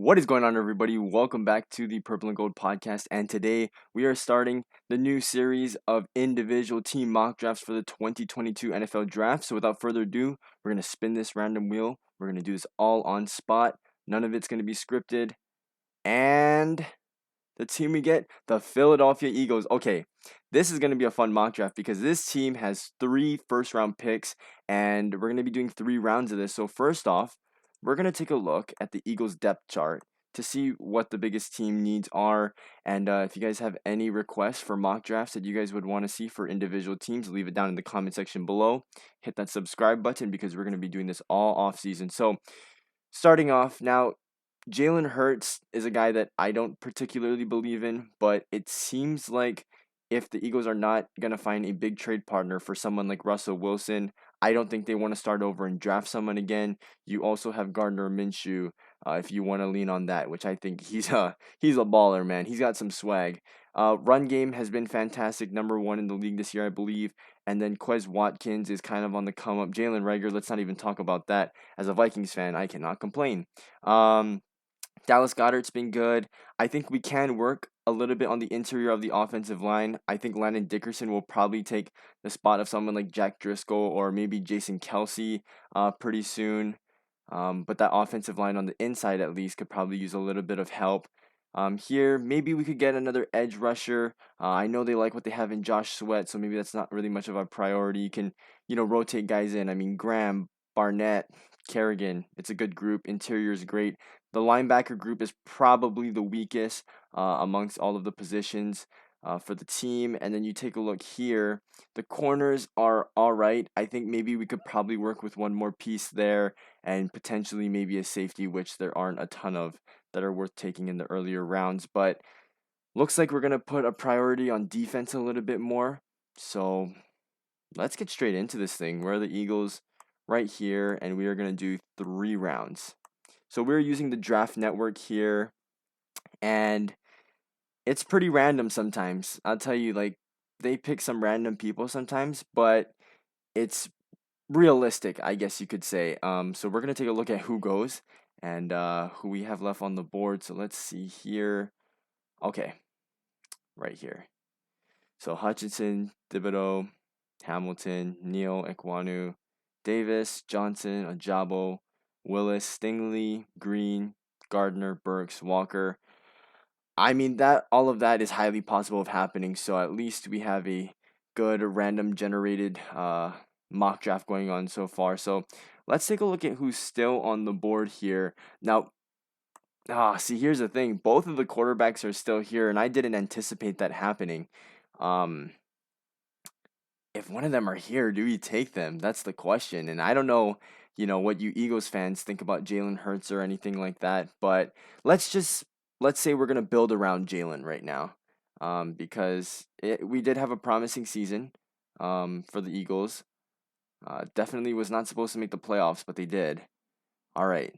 What is going on, everybody? Welcome back to the Purple and Gold podcast. And today we are starting the new series of individual team mock drafts for the 2022 NFL Draft. So, without further ado, we're going to spin this random wheel. We're going to do this all on spot. None of it's going to be scripted. And the team we get, the Philadelphia Eagles. Okay, this is going to be a fun mock draft because this team has 3 first round picks, and we're going to be doing 3 rounds of this. So, first off, we're going to take a look at the Eagles depth chart to see what the biggest team needs are. And if you guys have any requests for mock drafts that you guys would want to see for individual teams, leave it down in the comment section below. Hit that subscribe button because we're going to be doing this all off season. So, starting off now, Jalen Hurts is a guy that I don't particularly believe in, but it seems like if the Eagles are not going to find a big trade partner for someone like Russell Wilson, I don't think they want to start over and draft someone again. You also have Gardner Minshew, if you want to lean on that, which I think he's a baller, man. He's got some swag. Run game has been fantastic, #1 in the league this year, I believe. And then Quez Watkins is kind of on the come up. Jalen Reagor, let's not even talk about that. As a Vikings fan, I cannot complain. Dallas Goedert's been good. I think we can work a little bit on the interior of the offensive line. I think Landon Dickerson will probably take the spot of someone like Jack Driscoll or maybe Jason Kelsey pretty soon. But that offensive line on the inside at least could probably use a little bit of help. Here, maybe we could get another edge rusher. I know they like what they have in Josh Sweat, so maybe that's not really much of a priority. You can, rotate guys in. I mean, Graham, Barnett, Kerrigan, it's a good group. Interior is great. The linebacker group is probably the weakest amongst all of the positions for the team. And then you take a look here. The corners are all right. I think maybe we could probably work with one more piece there and potentially maybe a safety, which there aren't a ton of that are worth taking in the earlier rounds. But looks like we're going to put a priority on defense a little bit more. So let's get straight into this thing. We're the Eagles right here, and we are going to do 3 rounds. So we're using the draft network here, and it's pretty random sometimes. I'll tell you, like, they pick some random people sometimes, but it's realistic, I guess you could say. So we're gonna take a look at who goes and who we have left on the board. So let's see here. Okay, right here. So Hutchinson, Thibodeau, Hamilton, Neal, Ekwonu, Davis, Johnson, Ajabo, Willis, Stingley, Green, Gardner, Burks, Walker. I mean, that all of that is highly possible of happening. So at least we have a good random generated mock draft going on so far. So let's take a look at who's still on the board here. Now, see, here's the thing. Both of the quarterbacks are still here, and I didn't anticipate that happening. Um, if one of them are here, do we take them? That's the question. And I don't know, what you Eagles fans think about Jalen Hurts or anything like that. But let's say we're gonna build around Jalen right now, because we did have a promising season, for the Eagles. Definitely was not supposed to make the playoffs, but they did. All right.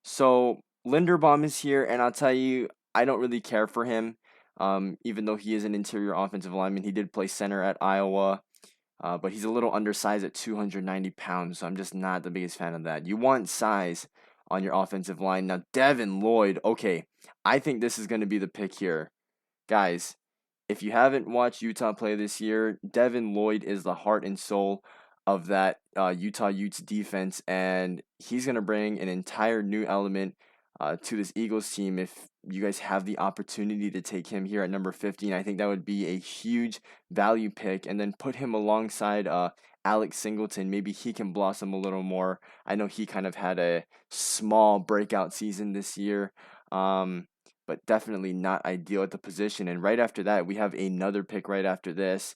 So Linderbaum is here, and I'll tell you, I don't really care for him. Even though he is an interior offensive lineman, he did play center at Iowa. But he's a little undersized at 290 pounds, so I'm just not the biggest fan of that. You want size on your offensive line. Now, Devin Lloyd, okay, I think this is going to be the pick here. Guys, if you haven't watched Utah play this year, Devin Lloyd is the heart and soul of that Utah Utes defense, and he's going to bring an entire new element to this Eagles team. If you guys have the opportunity to take him here at number 15, I think that would be a huge value pick, and then put him alongside Alex Singleton. Maybe he can blossom a little more. I know he kind of had a small breakout season this year, but definitely not ideal at the position. And right after that, we have another pick right after this.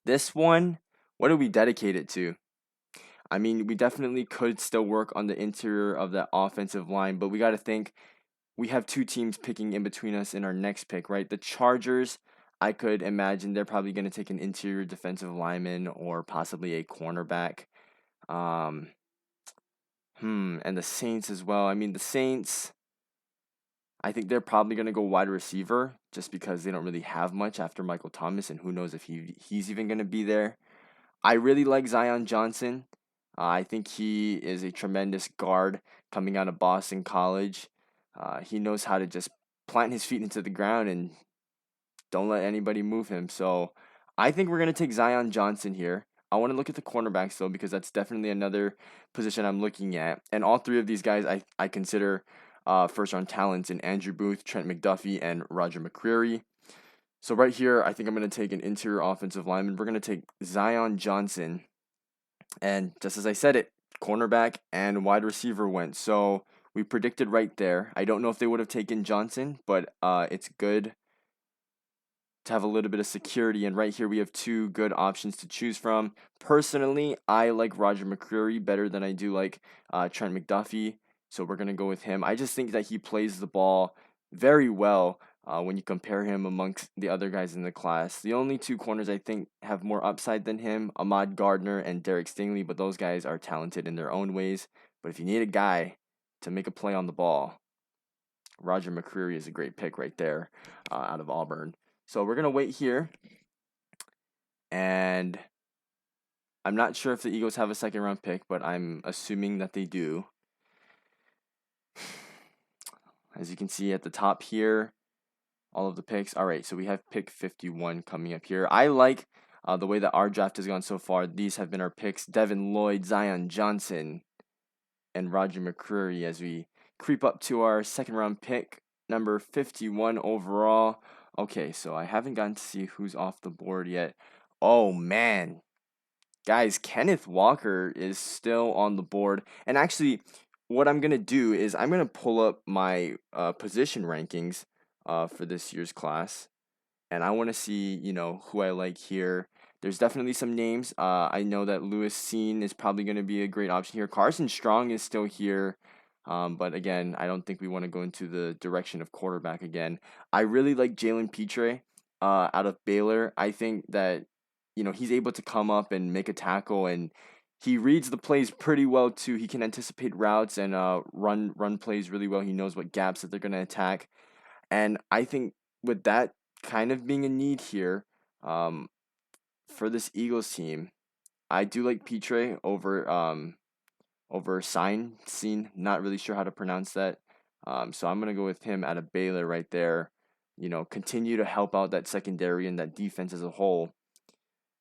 This one, what do we dedicate it to? I mean, we definitely could still work on the interior of that offensive line, but we got to think we have 2 teams picking in between us in our next pick, right? The Chargers, I could imagine they're probably going to take an interior defensive lineman or possibly a cornerback. Um, and the Saints as well. I mean, the Saints, I think they're probably going to go wide receiver just because they don't really have much after Michael Thomas, and who knows if he's even going to be there. I really like Zion Johnson. I think he is a tremendous guard coming out of Boston College. He knows how to just plant his feet into the ground and don't let anybody move him. So I think we're going to take Zion Johnson here. I want to look at the cornerbacks though, because that's definitely another position I'm looking at. And all three of these guys I consider first round talents in Andrew Booth, Trent McDuffie, and Roger McCreary. So right here, I think I'm going to take an interior offensive lineman. We're going to take Zion Johnson. And just as I said it, cornerback and wide receiver went. So we predicted right there. I don't know if they would have taken Johnson, but it's good to have a little bit of security. And right here, we have two good options to choose from. Personally, I like Roger McCreary better than I do like Trent McDuffie. So we're going to go with him. I just think that he plays the ball very well when you compare him amongst the other guys in the class. The only two corners I think have more upside than him, Ahmad Gardner and Derek Stingley, but those guys are talented in their own ways. But if you need a guy to make a play on the ball, Roger McCreary is a great pick right there out of Auburn. So we're going to wait here. And I'm not sure if the Eagles have a second round pick, but I'm assuming that they do. As you can see at the top here, all of the picks. All right, so we have pick 51 coming up here. I like the way that our draft has gone so far. These have been our picks: Devin Lloyd, Zion Johnson, and Roger McCreary as we creep up to our second round pick, number 51 overall. Okay, so I haven't gotten to see who's off the board yet. Oh, man. Guys, Kenneth Walker is still on the board. And actually, what I'm going to do is I'm going to pull up my position rankings for this year's class. And I want to see, who I like here. There's definitely some names. I know that Lewis Seen is probably going to be a great option here. Carson Strong is still here. But again, I don't think we want to go into the direction of quarterback again. I really like Jalen Pitre out of Baylor. I think that, he's able to come up and make a tackle, and he reads the plays pretty well too. He can anticipate routes and run plays really well. He knows what gaps that they're going to attack. And I think with that kind of being a need here for this Eagles team, I do like Pitre over Scene. Not really sure how to pronounce that. So I'm gonna go with him out of Baylor right there. Continue to help out that secondary and that defense as a whole.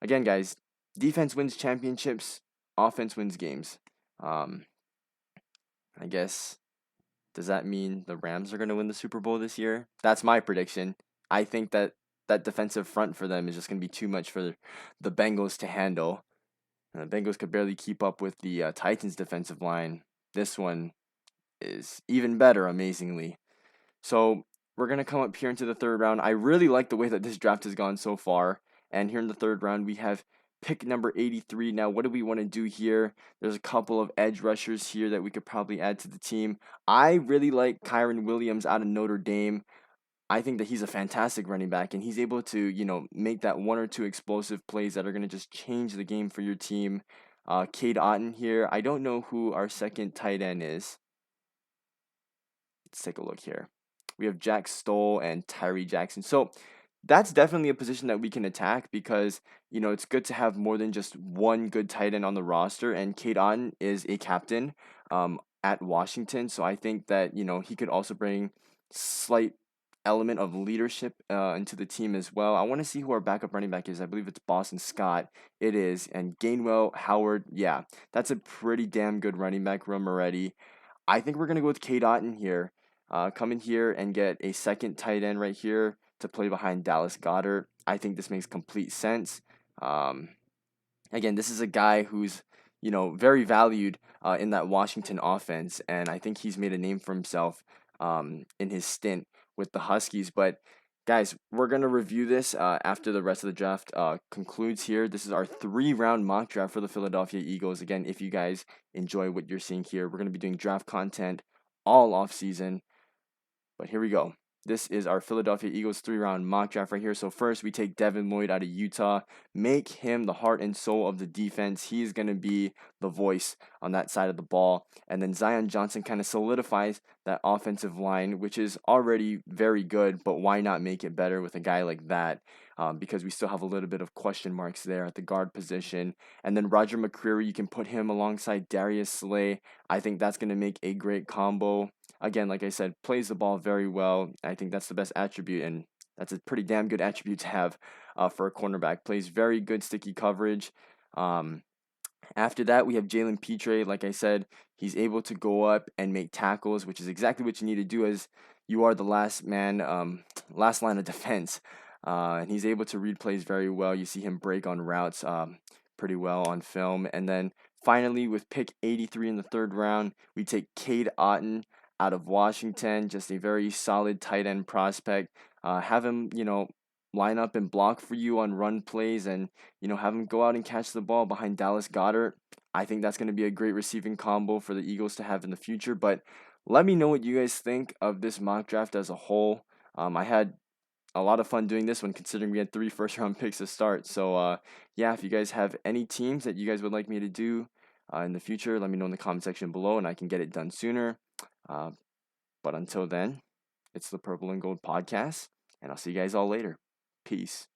Again, guys, defense wins championships, offense wins games. I guess, does that mean the Rams are gonna win the Super Bowl this year? That's my prediction. I think that that defensive front for them is just gonna be too much for the Bengals to handle. The Bengals could barely keep up with the Titans' defensive line. This one is even better, amazingly. So we're going to come up here into the third round. I really like the way that this draft has gone so far. And here in the third round, we have pick number 83. Now, what do we want to do here? There's a couple of edge rushers here that we could probably add to the team. I really like Kyron Williams out of Notre Dame. I think that he's a fantastic running back, and he's able to, make that one or two explosive plays that are going to just change the game for your team. Cade Otton here. I don't know who our second tight end is. Let's take a look here. We have Jack Stoll and Tyree Jackson. So that's definitely a position that we can attack because, it's good to have more than just one good tight end on the roster. And Cade Otton is a captain at Washington. So I think that, he could also bring slight element of leadership into the team as well. I want to see who our backup running back is. I believe it's Boston Scott. It is. And Gainwell, Howard, yeah, that's a pretty damn good running back room already. I think we're going to go with Cade Otton here. Come in here and get a second tight end right here to play behind Dallas Goedert. I think this makes complete sense. Again, this is a guy who's, very valued in that Washington offense, and I think he's made a name for himself in his stint with the Huskies. But guys, we're going to review this after the rest of the draft concludes here. This is our 3-round mock draft for the Philadelphia Eagles. Again, if you guys enjoy what you're seeing here, we're going to be doing draft content all off season. But here we go. This is our Philadelphia Eagles 3-round mock draft right here. So first, we take Devin Lloyd out of Utah, make him the heart and soul of the defense. He's going to be the voice on that side of the ball. And then Zion Johnson kind of solidifies that offensive line, which is already very good, but why not make it better with a guy like that? because we still have a little bit of question marks there at the guard position. And then Roger McCreary, you can put him alongside Darius Slay. I think that's going to make a great combo. Again, like I said, plays the ball very well. I think that's the best attribute, and that's a pretty damn good attribute to have for a cornerback. Plays very good sticky coverage. Um, After that, we have Jalen Pitre. Like I said, he's able to go up and make tackles, which is exactly what you need to do as you are the last man, last line of defense. And he's able to read plays very well. You see him break on routes pretty well on film. And then finally, with pick 83 in the third round, we take Cade Otton out of Washington, just a very solid tight end prospect. Have him, line up and block for you on run plays and have him go out and catch the ball behind Dallas Goedert. I think that's going to be a great receiving combo for the Eagles to have in the future. But let me know what you guys think of this mock draft as a whole. I had a lot of fun doing this one considering we had 3 first round picks to start. So, yeah, if you guys have any teams that you guys would like me to do in the future, let me know in the comment section below and I can get it done sooner. Uh, but until then, it's the Purple and Gold podcast, and I'll see you guys all later. Peace.